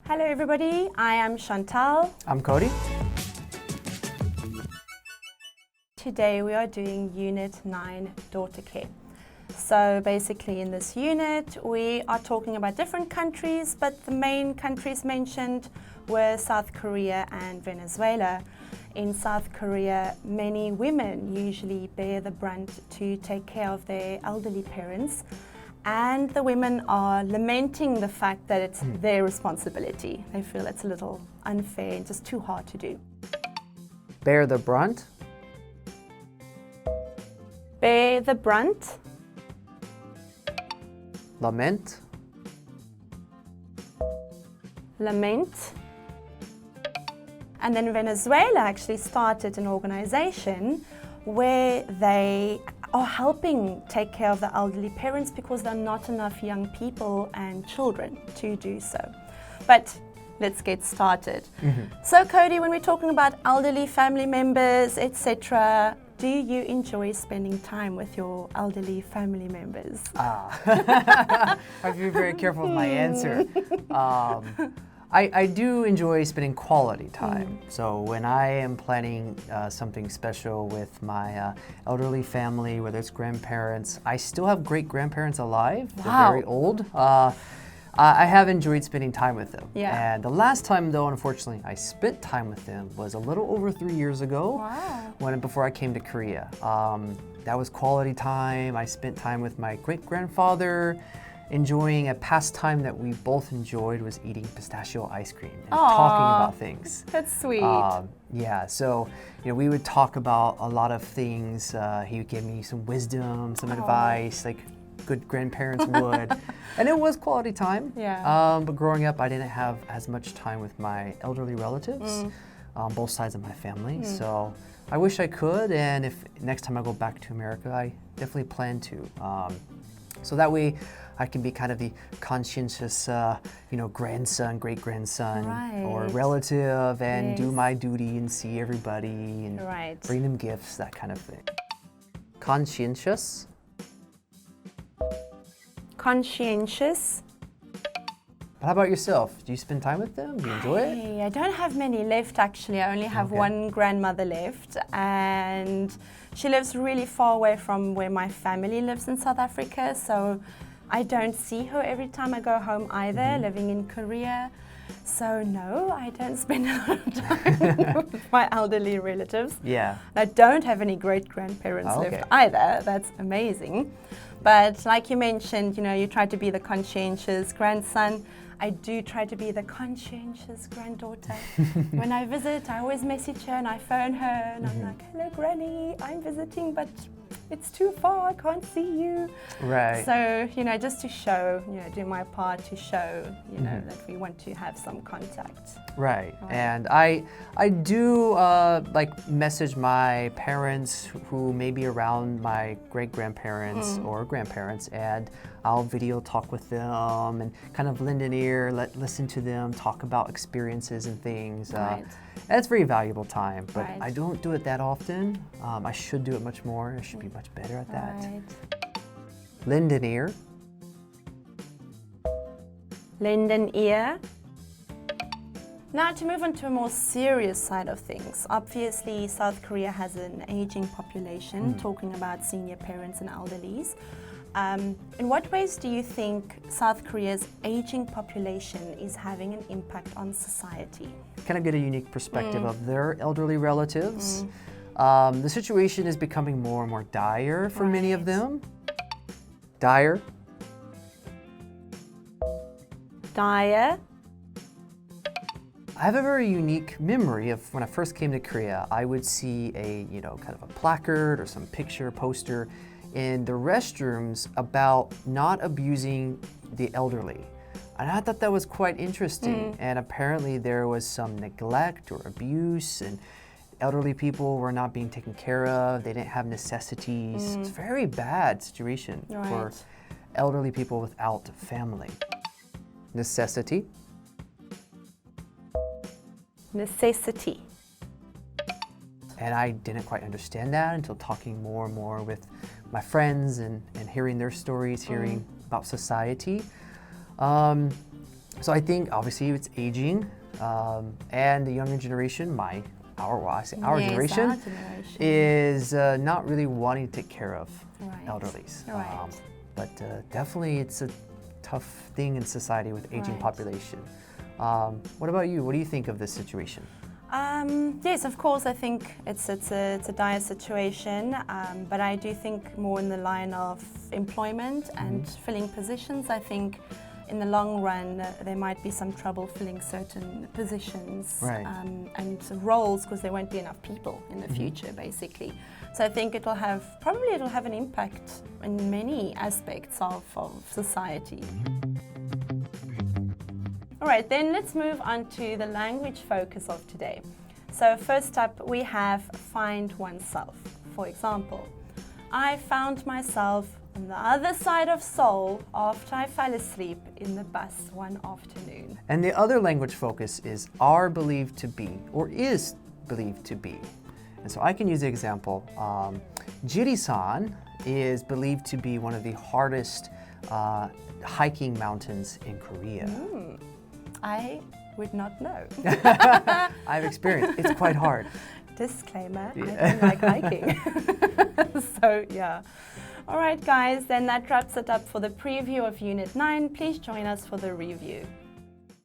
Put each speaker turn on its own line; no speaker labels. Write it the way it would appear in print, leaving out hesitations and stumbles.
Hello everybody, I am Chantal.
I'm Cody.
Today we are doing Unit 9, Daughter Care. So basically in this unit we are talking about different countries, but the main countries mentioned were South Korea and Venezuela. In South Korea, many women usually bear the brunt to take care of their elderly parents, and the women are lamenting the fact that it's their responsibility. They feel it's a little unfair and just too hard to do.
Bear the brunt.
Bear the brunt.
Lament.
Lament. And then Venezuela actually started an organization where they are helping take care of the elderly parents because there are not enough young people and children to do so. But let's get started. So Cody, when we're talking about elderly family members, etc., do you enjoy spending time with your elderly family members?
I have to be very careful with my answer. I do enjoy spending quality time. So when I am planning something special with my elderly family, whether it's grandparents, I still have great grandparents alive. They're very old. I have enjoyed spending time with them.
Yeah.
And the last time, though, unfortunately, I spent time with them was a little over 3 years ago. Before I came to Korea. That was quality time. I spent time with my great-grandfather, enjoying a pastime that we both enjoyed was eating pistachio ice cream and talking about things.
That's sweet.
Yeah, so we would talk about a lot of things. He would give me some wisdom, some advice, like good grandparents would. And it was quality time.
Yeah.
But growing up, I didn't have as much time with my elderly relatives, both sides of my family. So I wish I could, and if next time I go back to America, I definitely plan to. So that way I can be kind of the conscientious, grandson, great-grandson, or relative, and do my duty and see everybody and bring them gifts, that kind of thing. Conscientious.
Conscientious.
But how about yourself? Do you spend time with them? Do you enjoy it?
I don't have many left actually. I only have one grandmother left, and she lives really far away from where my family lives in South Africa, so I don't see her every time I go home either, living in Korea. So no, I don't spend a lot of time with my elderly relatives.
Yeah.
I don't have any great-grandparents left either. That's amazing. But like you mentioned, you try to be the conscientious grandson. I do try to be the conscientious granddaughter. When I visit, I always message her and I phone her and I'm like, hello Granny, I'm visiting, but it's too far, I can't see you.
Right.
So, just to show, do my part to show, that we want to have some contact.
Right. And I do message my parents who may be around my great-grandparents or grandparents, and I'll video talk with them and kind of lend an ear, listen to them, talk about experiences and things. That's very valuable time, but I don't do it that often. I should do it much more. I should be much better at that. Lend an ear.
Lend an ear. Now to move on to a more serious side of things. Obviously, South Korea has an aging population, talking about senior parents and elderlies. In what ways do you think South Korea's aging population is having an impact on society?
Kind of get a unique perspective of their elderly relatives. The situation is becoming more and more dire for many of them. Dire.
Dire.
I have a very unique memory of when I first came to Korea. I would see a, kind of a placard or some picture, poster in the restrooms about not abusing the elderly. And I thought that was quite interesting. And apparently there was some neglect or abuse, and elderly people were not being taken care of. They didn't have necessities. It's a very bad situation for elderly people without family. Necessity.
Necessity.
And I didn't quite understand that until talking more and more with my friends and hearing their stories, hearing about society. So I think obviously it's aging, and the younger generation, our generation, is not really wanting to take care of elderlies.
Right.
But definitely it's a tough thing in society with aging population. What about you? What do you think of this situation?
Yes, of course, I think it's a dire situation, but I do think more in the line of employment and filling positions. I think in the long run there might be some trouble filling certain positions and roles because there won't be enough people in the future, basically. So I think it'll have an impact in many aspects of society. All right, then let's move on to the language focus of today. So first up, we have find oneself. For example, I found myself on the other side of Seoul after I fell asleep in the bus one afternoon.
And the other language focus is are believed to be or is believed to be. And so I can use the example, Jirisan is believed to be one of the hardest hiking mountains in Korea.
I would not know.
I've experienced. It's quite hard.
Disclaimer, I don't like hiking. So yeah. All right, guys, then that wraps it up for the preview of Unit 9. Please join us for the review.